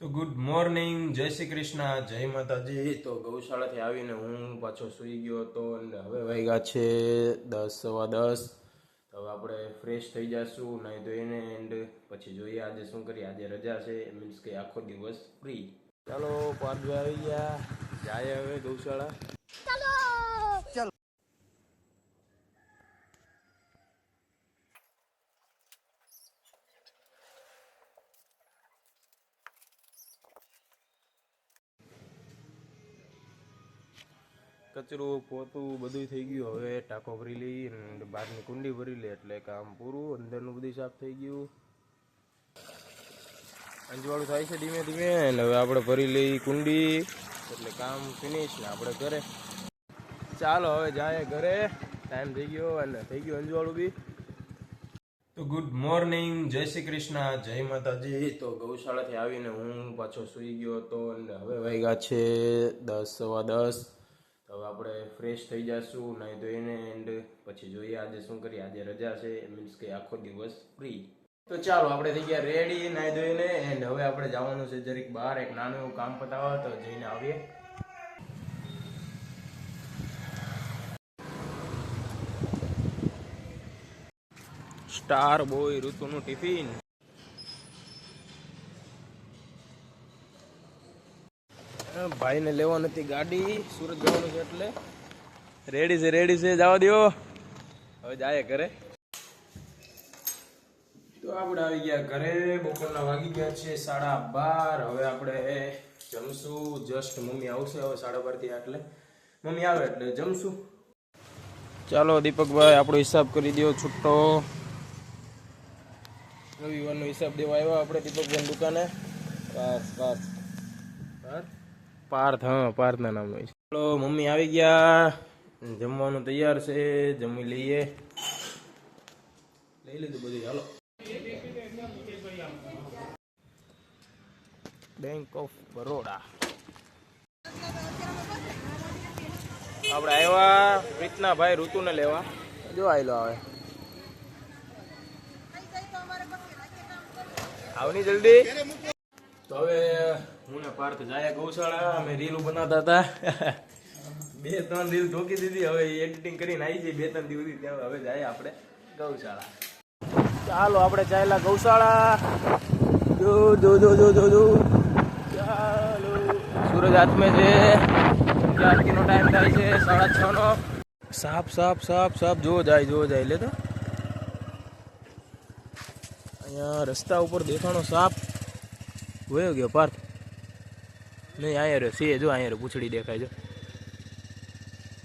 તો good morning, જય શ્રી કૃષ્ણ, જય માતાજી। તો ગૌશાળાથી આવીને હું પાછો સૂઈ ગયો હતો અને હવે વાગ્યા છે 10 સવા 10। તો હવે આપણે ફ્રેશ થઈ જઈશું નાઈ ધોઈને એન્ડ પછી જોઈએ આજે શું કરીએ। આજે રજા છે, મીન્સ કે આખો દિવસ ફ્રી। ચાલો પાર્થભાઈ આવી ગયા, જાય હવે ગૌશાળા। કચરું પોતું બધું થઈ ગયું, હવે ટાંકો ભરી લઈ અને બહારની કુંડી ભરી લે એટલે કામ પૂરું। અંદરનું બધું સાફ થઈ ગયું, અંજવાળું થાય છે ધીમે ધીમે અને હવે આપણે ભરી લઈ કુંડી એટલે કામ ફિનિશ ને આપણે ઘરે। ચાલો હવે જાય ઘરે, ટાઈમ થઈ ગયો અને થઈ ગયું અંજવાળું બી। તો ગુડ મોર્નિંગ, જય શ્રી કૃષ્ણ, જય માતાજી। તો ગૌશાળાથી આવીને હું પાછો સૂઈ ગયો હતો અને હવે વાગ્યા છે 10 સવા 10। હવે આપણે ફ્રેશ થઈ જઈશું નાઈ ધોઈને એન્ડ પછી જોઈએ આજે શું કરીએ। આજે રજા છે, મીન્સ કે આખો દિવસ ફ્રી। તો ચાલો આપણે થઈ ગયા રેડી નાઈ ધોઈને એન્ડ હવે આપણે જવાનું છે જરીક બહાર, એક નાનું એવું કામ પતાવવા, તો જઈને આવીએ। સ્ટાર બોય ઋતુનું ટિફિન, ભાઈને લેવા નથી ગાડી, સુરત જવાનું છે એટલે રેડી છે જવા દો। હવે જાય ઘરે। તો આપણે આવી ગયા ઘરે, બપોરના વાગી ગયા છે 12:30। હવે આપણે જમશું, જસ્ટ મમ્મી આવશે હવે 12:30 થી, એટલે મમ્મી આવે એટલે જમશું। ચાલો દીપકભાઈ આપણો હિસાબ કરી દો છૂટો। રવિવારનો હિસાબ દેવા આવ્યા આપણે દીપકભાઈ દુકાને। પાર્થ, હા પાર્થના નામનો છે। ચાલો મમ્મી આવી ગયા, જમવાનું તૈયાર છે, જમી લઈએ। લઈ લીધું બધું, હાલો। બેંક ઓફ બરોડા આપણે આવ્યા પ્રીતના ભાઈ ઋતુને લેવા, જો આયલો આવે, આવની જલ્દી। તો હવે હું ને પાર્થ જાય ગૌશાળા। અમે રીલ બનાવતા હતા, 2-3 રીલ ઠોકી દીધી, હવે એડિટિંગ કરીને આવી જઈએ 2-3 દિવસ સુધી। હવે જાય આપણે ગૌશાળા। ચાલો આપણે ચાલ્યા ગૌશાળા। જો જો જો જો જો જો ચાલો, સૂરજ હાથમાં છે, આરતીનો ટાઈમ થાય છે 6:30 નો। સાપ સાપ સાપ સાપ જો જાય લે તો અહીંયા રસ્તા ઉપર દેખાણો સાપ વયો ગયો પાર્થ, નહીં અહીંયા રહ્યો છે, જો અહીંયા પૂંછડી દેખાય,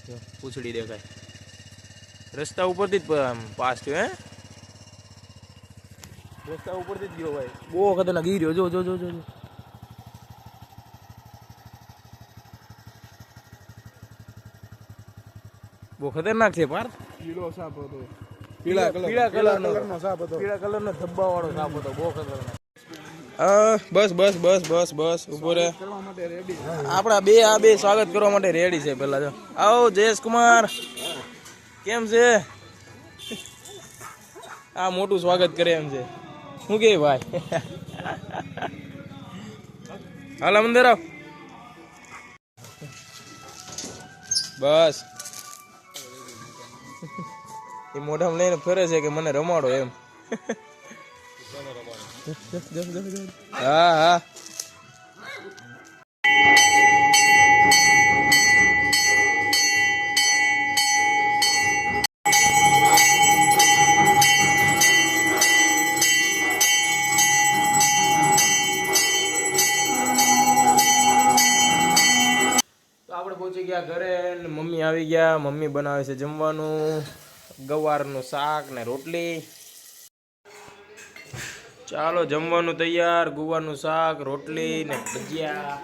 જો પૂંછડી દેખાય, રસ્તા ઉપરથી જ પાસ થયો। હે રસ્તા ઉપરથી જ ગયો ભાઈ, બહુ ખતરનાક ગીર્યો, જો જો જો જો બહુ ખતરનાક છે પાર્થ। પીળો સાપ હતો, પીળા કલરનો સાપ હતો, પીળા કલરનો ધબ્બા વાળો સાપ હતો, બહુ ખતરનાક। બસ ઉભો રે, આપણા બે સ્વાગત કરવા માટે રેડી છે। પેલા જો આવો જયેશ કુમાર, કેમ છે? આ મોટું સ્વાગત કરે એમ છે, શું કે ભાઈ? હાલ અંદર આવ, બસ એ મોઢામાં લઈને ફરે છે કે મને રમાડો એમ। હા આપણે પહોંચી ગયા ઘરે, મમ્મી આવી ગયા, મમ્મી બનાવે છે જમવાનું, ગવારનું શાક ને રોટલી। ચાલો જમવાનું તૈયાર, ગુવારનું શાક, રોટલી ને ભજીયા,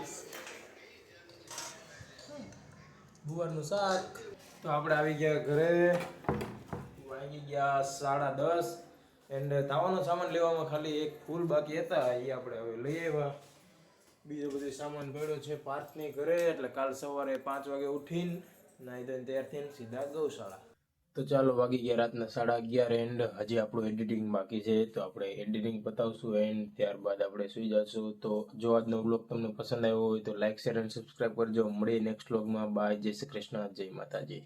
ગુવારનું શાક। તો આપણે આવી ગયા ઘરે, વાગી ગયા 10:30 એન્ડ તાવાનો સામાન લેવામાં ખાલી એક ફૂલ બાકી હતા, એ આપણે હવે લઈ આવ્યા। બીજો બધો સામાન પડ્યો છે પાર્થની ઘરે, એટલે કાલ સવારે 5 વાગે ઉઠીને નાઈ ધોઈને તૈયાર થઈને સીધા ગૌશાળા। તો ચાલો વાગી ગયા રાતના 11:30 એન્ડ હજી આપણું એડિટિંગ બાકી છે, તો આપણે એડિટિંગ પતાવશું એન્ડ ત્યારબાદ આપણે સુઈ જશું. તો જો આજનો વ્લોગ તમને પસંદ આવ્યો હોય તો લાઈક શેર અને સબસ્ક્રાઈબ કરજો. મળીએ નેક્સ્ટ વ્લોગમાં. બાય, જય શ્રી કૃષ્ણ, જય માતાજી.